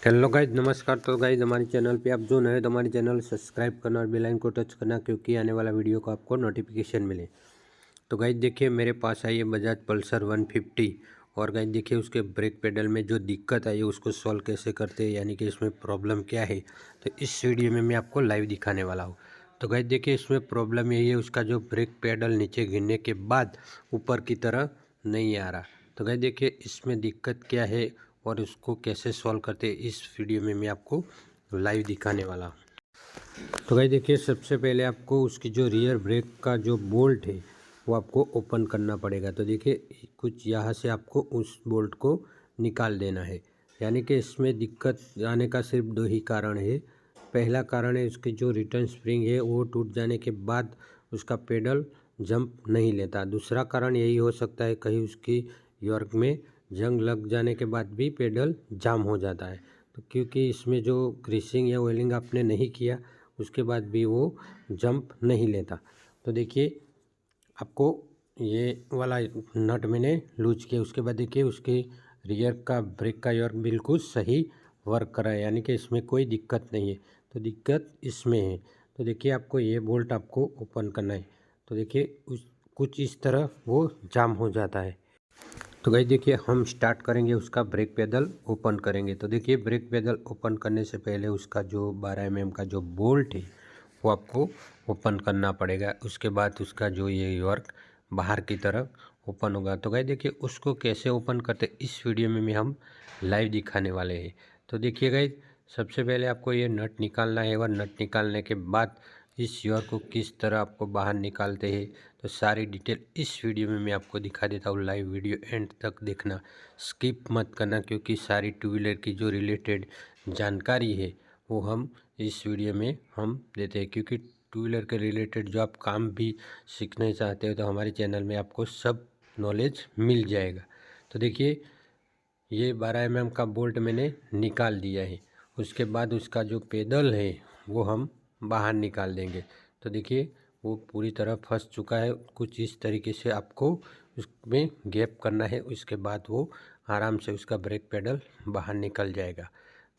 Hello guys, नमस्कार। तो guys हमारे चैनल पे आप जो नए तो हमारे चैनल सब्सक्राइब करना और बेल आइकन को टच करना, क्योंकि आने वाला वीडियो को आपको नोटिफिकेशन मिले। तो गाइज देखिए, मेरे पास आई है बजाज पल्सर 150 और गाइज देखिए उसके ब्रेक पेडल में जो दिक्कत आई है उसको सॉल्व कैसे करते हैं, यानी कि इसमें प्रॉब्लम क्या है, तो इस वीडियो में मैं आपको लाइव दिखाने वाला हूँ। तो गाइज देखिए, इसमें प्रॉब्लम यही है, उसका जो ब्रेक पेडल नीचे गिरने के बाद ऊपर की तरह नहीं आ रहा। तो गाइज देखिए इसमें दिक्कत क्या है और उसको कैसे सॉल्व करते हैं, इस वीडियो में मैं आपको लाइव दिखाने वाला हूँ। तो गाइस देखिए, सबसे पहले आपको उसकी जो रियर ब्रेक का जो बोल्ट है वो आपको ओपन करना पड़ेगा। तो देखिए कुछ यहाँ से आपको उस बोल्ट को निकाल देना है, यानी कि इसमें दिक्कत आने का सिर्फ दो ही कारण है। पहला कारण है उसकी जो रिटर्न स्प्रिंग है वो टूट जाने के बाद उसका पेडल जंप नहीं लेता। दूसरा कारण यही हो सकता है कहीं उसकी यॉर्क में जंग लग जाने के बाद भी पेडल जाम हो जाता है। तो क्योंकि इसमें जो ग्रीसिंग या ऑयलिंग आपने नहीं किया उसके बाद भी वो जंप नहीं लेता। तो देखिए आपको ये वाला नट मैंने लूज किया, उसके बाद देखिए उसके रियर का ब्रेक का यॉर्क बिल्कुल सही वर्क कर रहा है, यानी कि इसमें कोई दिक्कत नहीं है। तो दिक्कत इसमें है। तो देखिए आपको ये बोल्ट आपको ओपन करना है। तो देखिए कुछ इस तरह वो जाम हो जाता है। तो गाइस देखिए, हम स्टार्ट करेंगे, उसका ब्रेक पेडल ओपन करेंगे। तो देखिए ब्रेक पेडल ओपन करने से पहले उसका जो 12 mm का जो बोल्ट है वो आपको ओपन करना पड़ेगा। उसके बाद उसका जो ये यॉर्क बाहर की तरफ ओपन होगा। तो गाइस देखिए उसको कैसे ओपन करते इस वीडियो में हम लाइव दिखाने वाले हैं। तो देखिए गाइस, सबसे पहले आपको ये नट निकालना है और नट निकालने के बाद इस यॉर्क को किस तरह आपको बाहर निकालते हैं, तो सारी डिटेल इस वीडियो में मैं आपको दिखा देता हूँ। लाइव वीडियो एंड तक देखना, स्किप मत करना, क्योंकि सारी टू व्हीलर की जो रिलेटेड जानकारी है वो हम इस वीडियो में हम देते हैं। क्योंकि टू व्हीलर के रिलेटेड जो आप काम भी सीखना चाहते हो तो हमारे चैनल में आपको सब नॉलेज मिल जाएगा। तो देखिए ये 12 mm का बोल्ट मैंने निकाल दिया है। उसके बाद उसका जो पेडल है वो हम बाहर निकाल देंगे। तो देखिए वो पूरी तरह फंस चुका है। कुछ इस तरीके से आपको उसमें गैप करना है, उसके बाद वो आराम से उसका ब्रेक पेडल बाहर निकल जाएगा।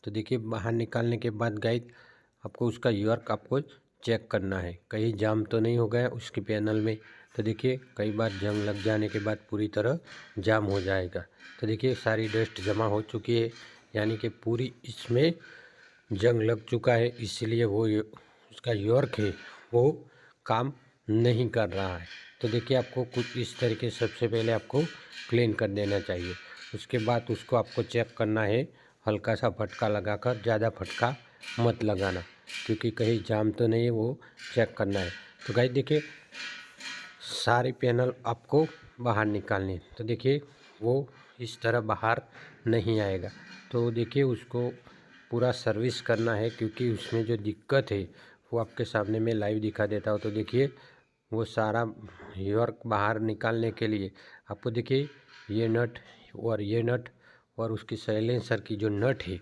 तो देखिए बाहर निकालने के बाद गाइस आपको उसका यॉर्क आपको चेक करना है, कहीं जाम तो नहीं हो गया उसके पैनल में। तो देखिए कई बार जंग लग जाने के बाद पूरी तरह जाम हो जाएगा। तो देखिए सारी डस्ट जमा हो चुकी है, यानी कि पूरी इसमें जंग लग चुका है, इसलिए वो उसका यॉर्क है वो काम नहीं कर रहा है। तो देखिए आपको कुछ इस तरीके से सबसे पहले आपको क्लीन कर देना चाहिए। उसके बाद उसको आपको चेक करना है, हल्का सा फटका लगाकर, ज़्यादा फटका मत लगाना, क्योंकि कहीं जाम तो नहीं है वो चेक करना है। तो गाइस देखिए सारे पैनल आपको बाहर निकालने, तो देखिए वो इस तरह बाहर नहीं आएगा। तो देखिए उसको पूरा सर्विस करना है, क्योंकि उसमें जो दिक्कत है वो आपके सामने मैं लाइव दिखा देता हूँ। तो देखिए वो सारा यॉर्क बाहर निकालने के लिए आपको देखिए ये नट और ये नट और उसकी साइलेंसर की जो नट है,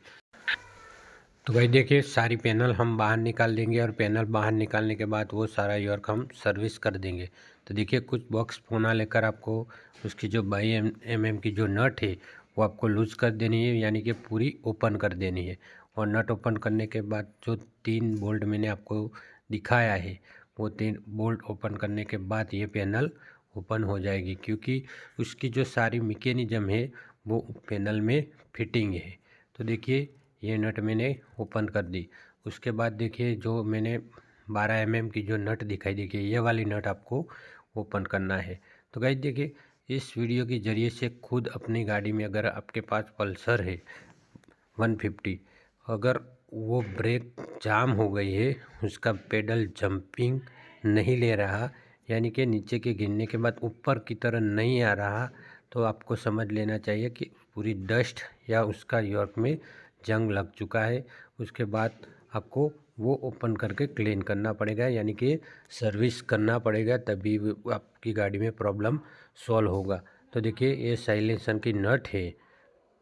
तो भाई देखिए सारी पैनल हम बाहर निकाल देंगे और पैनल बाहर निकालने के बाद वो सारा यॉर्क हम सर्विस कर देंगे। तो देखिए कुछ बॉक्स पोना लेकर आपको उसकी जो 22 mm की जो नट है वो आपको लूज कर देनी है, यानी कि पूरी ओपन कर देनी है। और नट ओपन करने के बाद जो 3 बोल्ट मैंने आपको दिखाया है वो 3 बोल्ट ओपन करने के बाद ये पैनल ओपन हो जाएगी, क्योंकि उसकी जो सारी मैकेनिज्म है वो पैनल में फिटिंग है। तो देखिए ये नट मैंने ओपन कर दी। उसके बाद देखिए जो मैंने 12 mm की जो नट दिखाई, देखिए ये वाली नट आपको ओपन करना है। तो गाइस देखिए इस वीडियो के ज़रिए से खुद अपनी गाड़ी में अगर आपके पास पल्सर है 150, अगर वो ब्रेक जाम हो गई है, उसका पेडल जंपिंग नहीं ले रहा, यानी कि नीचे के गिरने के बाद ऊपर की तरह नहीं आ रहा, तो आपको समझ लेना चाहिए कि पूरी डस्ट या उसका यॉर्क में जंग लग चुका है। उसके बाद आपको वो ओपन करके क्लीन करना पड़ेगा, यानी कि सर्विस करना पड़ेगा, तभी आपकी गाड़ी में प्रॉब्लम सॉल्व होगा। तो देखिए ये साइलेंसर की नट है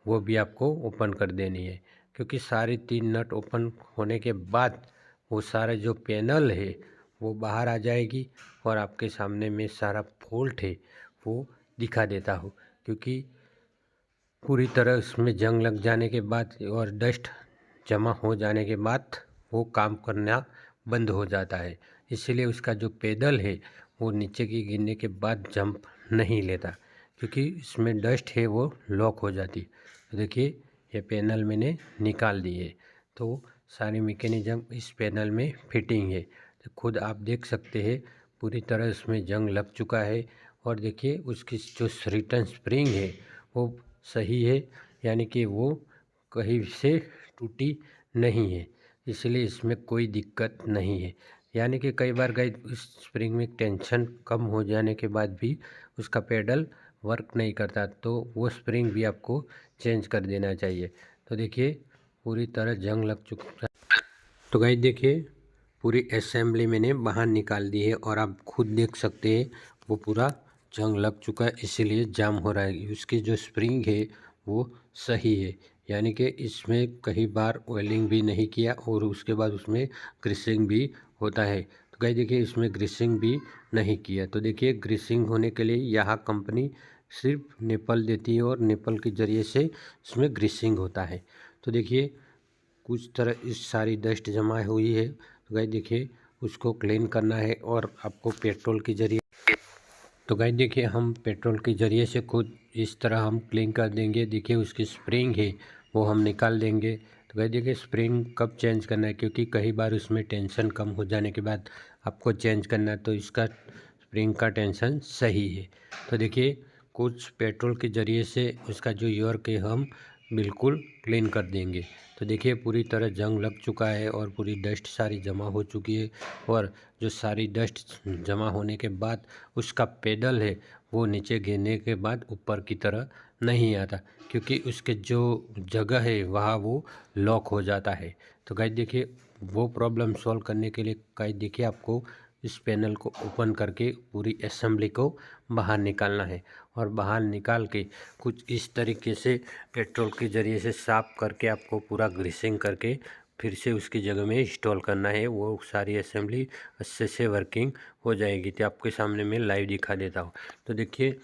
वो भी आपको ओपन कर देनी है, क्योंकि सारी 3 नट ओपन होने के बाद वो सारा जो पैनल है वो बाहर आ जाएगी और आपके सामने में सारा फॉल्ट है वो दिखा देता हूँ। क्योंकि पूरी तरह इसमें जंग लग जाने के बाद और डस्ट जमा हो जाने के बाद वो काम करना बंद हो जाता है। इसीलिए उसका जो पेडल है वो नीचे की गिरने के बाद जंप नहीं लेता, क्योंकि इसमें डस्ट है वो लॉक हो जाती। तो देखिए ये पैनल मैंने निकाल दी है, तो सारी मैकेनिज्म इस पैनल में फिटिंग है। तो खुद आप देख सकते हैं पूरी तरह इसमें जंग लग चुका है। और देखिए उसकी जो रिटर्न स्प्रिंग है वो सही है, यानी कि वो कहीं से टूटी नहीं है, इसलिए इसमें कोई दिक्कत नहीं है। यानी कि कई बार गई इस स्प्रिंग में टेंशन कम हो जाने के बाद भी उसका पेडल वर्क नहीं करता, तो वो स्प्रिंग भी आपको चेंज कर देना चाहिए। तो देखिए पूरी तरह जंग लग चुका है। तो गाइस देखिए पूरी असेंबली मैंने बाहर निकाल दी है और आप खुद देख सकते हैं वो पूरा जंग लग चुका है, इसीलिए जाम हो रहा है। उसकी जो स्प्रिंग है वो सही है, यानी कि इसमें कई बार ऑयलिंग भी नहीं किया और उसके बाद उसमें ग्रीसिंग भी होता है। तो गाइस देखिए इसमें ग्रीसिंग भी नहीं किया। तो देखिए ग्रीसिंग होने के लिए यहाँ कंपनी सिर्फ निपल देती है और निपल के ज़रिए से इसमें ग्रीसिंग होता है। तो देखिए कुछ तरह इस सारी डस्ट जमा हुई है। तो गाइस देखिए उसको क्लीन करना है और आपको पेट्रोल के ज़रिए, तो गाइस देखिए हम पेट्रोल के ज़रिए से खुद इस तरह हम क्लीन कर देंगे। देखिए उसकी स्प्रिंग है वो हम निकाल देंगे। तो गाइस देखिए स्प्रिंग कब चेंज करना है, क्योंकि कई बार उसमें टेंशन कम हो जाने के बाद आपको चेंज करना है, तो इसका स्प्रिंग का टेंशन सही है। तो देखिए कुछ पेट्रोल के ज़रिए से उसका जो यॉर्क है हम बिल्कुल क्लीन कर देंगे। तो देखिए पूरी तरह जंग लग चुका है और पूरी डस्ट सारी जमा हो चुकी है। और जो सारी डस्ट जमा होने के बाद उसका पेडल है वो नीचे गिरने के बाद ऊपर की तरह नहीं आता, क्योंकि उसके जो जगह है वहाँ वो लॉक हो जाता है। तो गाइस देखिए वो प्रॉब्लम सॉल्व करने के लिए गाइस देखिए आपको इस पैनल को ओपन करके पूरी असेंबली को बाहर निकालना है। और बाहर निकाल के कुछ इस तरीके से पेट्रोल के ज़रिए से साफ़ करके आपको पूरा ग्रीसिंग करके फिर से उसकी जगह में इंस्टॉल करना है। वो सारी असेंबली अच्छे से वर्किंग हो जाएगी। तो आपके सामने मैं लाइव दिखा देता हूँ। तो देखिए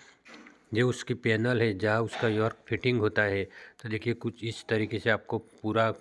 ये उसकी पैनल है जहाँ उसका यॉर्क फिटिंग होता है। तो देखिए कुछ इस तरीके से आपको पूरा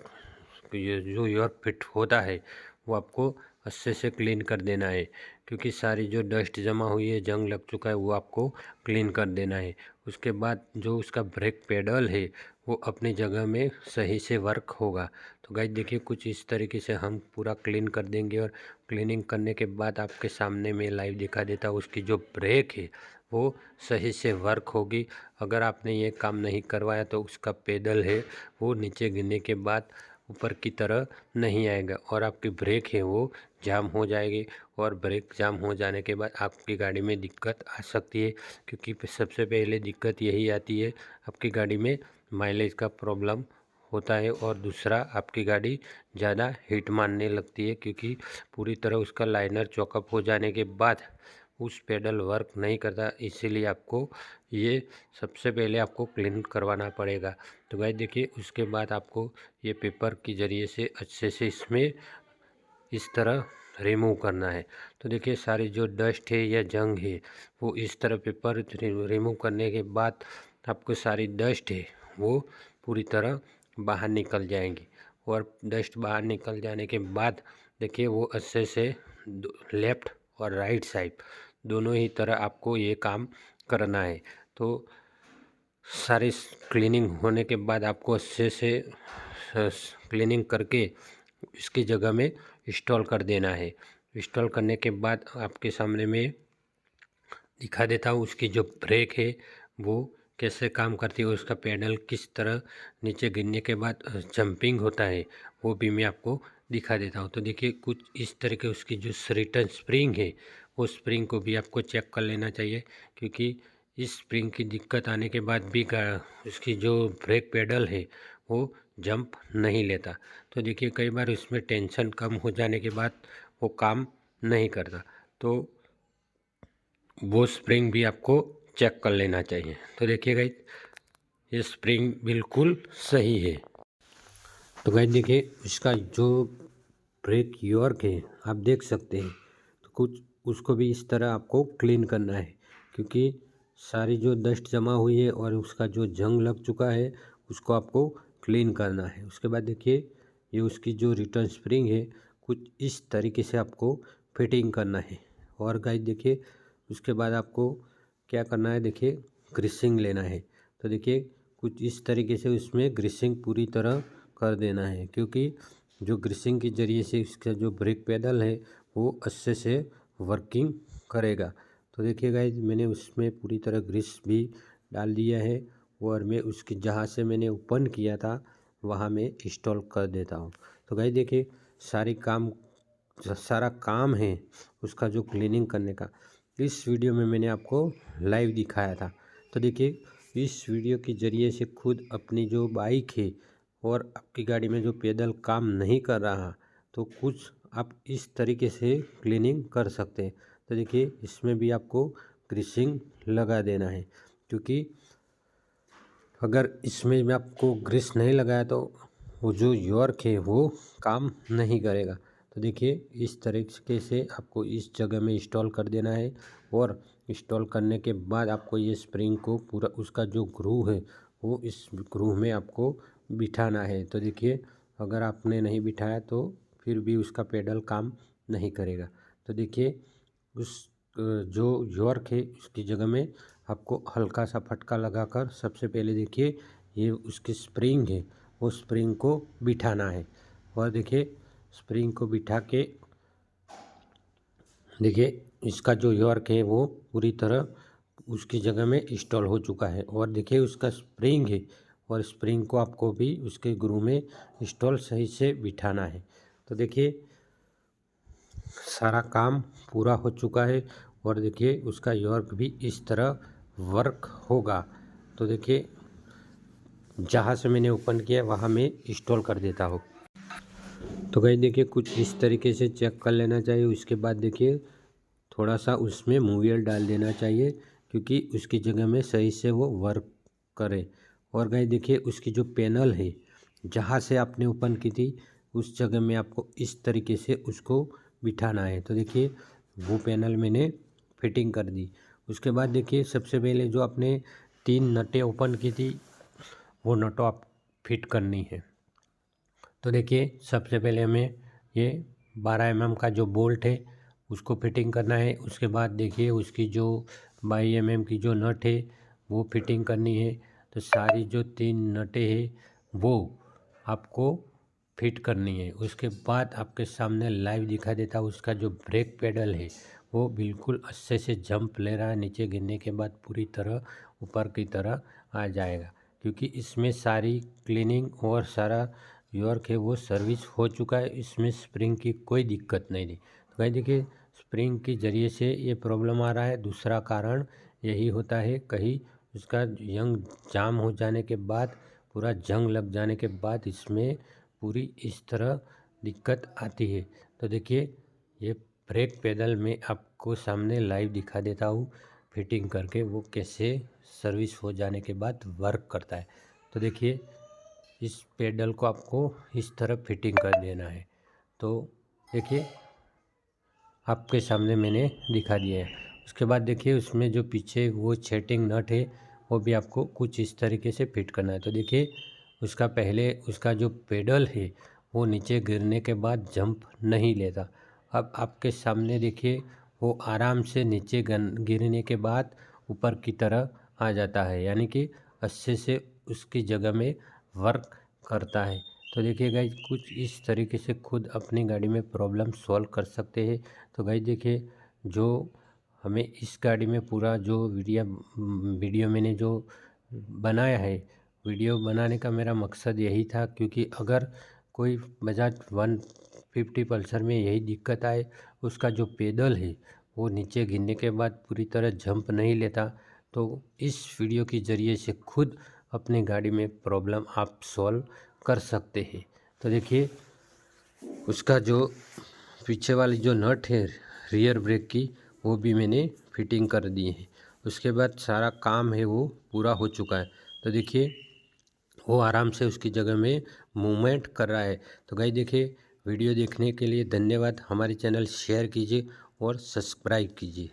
ये जो यॉर्क फिट होता है वो आपको अच्छे से क्लीन कर देना है, क्योंकि सारी जो डस्ट जमा हुई है जंग लग चुका है वो आपको क्लीन कर देना है। उसके बाद जो उसका ब्रेक पेडल है वो अपनी जगह में सही से वर्क होगा। तो गाइस देखिए कुछ इस तरीके से हम पूरा क्लीन कर देंगे और क्लीनिंग करने के बाद आपके सामने मैं लाइव दिखा देता हूँ उसकी जो ब्रेक है वो सही से वर्क होगी। अगर आपने ये काम नहीं करवाया तो उसका पेडल है वो नीचे गिरने के बाद ऊपर की तरह नहीं आएगा और आपकी ब्रेक है वो जाम हो जाएगी। और ब्रेक जाम हो जाने के बाद आपकी गाड़ी में दिक्कत आ सकती है, क्योंकि सबसे पहले दिक्कत यही आती है आपकी गाड़ी में माइलेज का प्रॉब्लम होता है। और दूसरा आपकी गाड़ी ज़्यादा हीट मारने लगती है, क्योंकि पूरी तरह उसका लाइनर चॉकअप हो जाने के बाद उस पेडल वर्क नहीं करता। इसीलिए आपको ये सबसे पहले आपको क्लीन करवाना पड़ेगा। तो गाइस देखिए उसके बाद आपको ये पेपर के ज़रिए से अच्छे से इसमें इस तरह रिमूव करना है। तो देखिए सारी जो डस्ट है या जंग है वो इस तरह पेपर रिमूव करने के बाद आपको सारी डस्ट है वो पूरी तरह बाहर निकल जाएंगी। और डस्ट बाहर निकल जाने के बाद देखिए वो अच्छे से लेफ़्ट और राइट साइड दोनों ही तरह आपको ये काम करना है। तो सारी क्लीनिंग होने के बाद आपको अच्छे से क्लीनिंग करके इसकी जगह में इंस्टॉल कर देना है। इंस्टॉल करने के बाद आपके सामने में दिखा देता हूँ उसकी जो ब्रेक है वो कैसे काम करती है, उसका पैडल किस तरह नीचे गिरने के बाद जंपिंग होता है वो भी मैं आपको दिखा देता हूँ। तो देखिए कुछ इस तरह के उसकी जो रिटर्न स्प्रिंग है वो स्प्रिंग को भी आपको चेक कर लेना चाहिए, क्योंकि इस स्प्रिंग की दिक्कत आने के बाद भी उसकी जो ब्रेक पेडल है वो जंप नहीं लेता। तो देखिए कई बार उसमें टेंशन कम हो जाने के बाद वो काम नहीं करता, तो वो स्प्रिंग भी आपको चेक कर लेना चाहिए। तो देखिए गाइस ये स्प्रिंग बिल्कुल सही है। तो गाइस देखिए इसका जो ब्रेक यॉर्क है आप देख सकते हैं। तो कुछ उसको भी इस तरह आपको क्लीन करना है, क्योंकि सारी जो डस्ट जमा हुई है और उसका जो जंग लग चुका है उसको आपको क्लीन करना है। उसके बाद देखिए ये उसकी जो रिटर्न स्प्रिंग है कुछ इस तरीके से आपको फिटिंग करना है। और गाइस देखिए उसके बाद आपको क्या करना है, देखिए ग्रीसिंग लेना है। तो देखिए कुछ इस तरीके से उसमें ग्रीसिंग पूरी तरह कर देना है, क्योंकि जो ग्रीसिंग के ज़रिए से इसका जो ब्रेक पेडल है वो अच्छे से वर्किंग करेगा। तो देखिए गाइस मैंने उसमें पूरी तरह ग्रीस भी डाल दिया है और मैं उसकी जहाँ से मैंने ओपन किया था वहाँ मैं इंस्टॉल कर देता हूँ। तो गाइस देखिए सारा काम है उसका जो क्लीनिंग करने का, इस वीडियो में मैंने आपको लाइव दिखाया था। तो देखिए इस वीडियो के ज़रिए से खुद अपनी जो बाइक है और आपकी गाड़ी में जो पेडल काम नहीं कर रहा तो कुछ आप इस तरीके से क्लीनिंग कर सकते हैं। तो देखिए इसमें भी आपको ग्रीसिंग लगा देना है, क्योंकि अगर इसमें में आपको ग्रीस नहीं लगाया तो वो जो यॉर्क है वो काम नहीं करेगा। तो देखिए इस तरीके से आपको इस जगह में इंस्टॉल कर देना है और इंस्टॉल करने के बाद आपको ये स्प्रिंग को पूरा उसका जो ग्रूव है वो इस ग्रूव में आपको बिठाना है। तो देखिए अगर आपने नहीं बिठाया तो फिर भी उसका पेडल काम नहीं करेगा। तो देखिए उस जो यॉर्क है उसकी जगह में आपको हल्का सा फटका लगाकर सबसे पहले देखिए ये उसकी स्प्रिंग है वो स्प्रिंग को बिठाना है। और देखिए स्प्रिंग को बिठा के देखिए इसका जो यॉर्क है वो पूरी तरह उसकी जगह में इंस्टॉल हो चुका है। और देखिए उसका स्प्रिंग है और स्प्रिंग को आपको भी उसके ग्रूव में इंस्टॉल सही से बिठाना है। तो देखिए सारा काम पूरा हो चुका है और देखिए उसका यॉर्क भी इस तरह वर्क होगा। तो देखिए जहाँ से मैंने ओपन किया वहाँ मैं इंस्टॉल कर देता हूँ। तो गाइस देखिए कुछ इस तरीके से चेक कर लेना चाहिए। उसके बाद देखिए थोड़ा सा उसमें मूवियल डाल देना चाहिए, क्योंकि उसकी जगह में सही से वो वर्क करे। और गाइस देखिए उसकी जो पैनल है जहाँ से आपने ओपन की थी उस जगह में आपको इस तरीके से उसको बिठाना है। तो देखिए वो पैनल मैंने फिटिंग कर दी। उसके बाद देखिए सबसे पहले जो आपने 3 नटें ओपन की थी वो नटों आप फिट करनी है। तो देखिए सबसे पहले हमें ये 12 mm का जो बोल्ट है उसको फिटिंग करना है। उसके बाद देखिए उसकी जो 22 mm की जो नट है वो फिटिंग करनी है। तो सारी जो 3 नटें हैं वो आपको फिट करनी है। उसके बाद आपके सामने लाइव दिखा देता है उसका जो ब्रेक पेडल है वो बिल्कुल अच्छे से जंप ले रहा है, नीचे गिरने के बाद पूरी तरह ऊपर की तरह आ जाएगा, क्योंकि इसमें सारी क्लीनिंग और सारा यॉर्क है वो सर्विस हो चुका है। इसमें स्प्रिंग की कोई दिक्कत नहीं थी। तो भाई देखिए स्प्रिंग के ज़रिए से ये प्रॉब्लम आ रहा है। दूसरा कारण यही होता है कहीं उसका जंग जाम हो जाने के बाद, पूरा जंग लग जाने के बाद इसमें पूरी इस तरह दिक्कत आती है। तो देखिए ये ब्रेक पेडल में आपको सामने लाइव दिखा देता हूँ फिटिंग करके वो कैसे सर्विस हो जाने के बाद वर्क करता है। तो देखिए इस पेडल को आपको इस तरह फिटिंग कर देना है। तो देखिए आपके सामने मैंने दिखा दिया है। उसके बाद देखिए उसमें जो पीछे वो सेटिंग नट है वो भी आपको कुछ इस तरीके से फिट करना है। तो देखिए उसका पहले उसका जो पेडल है वो नीचे गिरने के बाद जंप नहीं लेता। अब आपके सामने देखिए वो आराम से नीचे गिरने के बाद ऊपर की तरह आ जाता है, यानी कि अच्छे से उसकी जगह में वर्क करता है। तो देखिए गाइज कुछ इस तरीके से खुद अपनी गाड़ी में प्रॉब्लम सॉल्व कर सकते हैं। तो गाइज देखिए जो हमें इस गाड़ी में पूरा जो वीडियो मैंने जो बनाया है, वीडियो बनाने का मेरा मकसद यही था, क्योंकि अगर कोई बजाज 150 पल्सर में यही दिक्कत आए, उसका जो पेडल है वो नीचे गिरने के बाद पूरी तरह जंप नहीं लेता, तो इस वीडियो के ज़रिए से खुद अपनी गाड़ी में प्रॉब्लम आप सॉल्व कर सकते हैं। तो देखिए उसका जो पीछे वाली जो नट है रियर ब्रेक की वो भी मैंने फिटिंग कर दी है। उसके बाद सारा काम है वो पूरा हो चुका है। तो देखिए वो आराम से उसकी जगह में मूवमेंट कर रहा है। तो गाइस देखिए वीडियो देखने के लिए धन्यवाद। हमारे चैनल शेयर कीजिए और सब्सक्राइब कीजिए।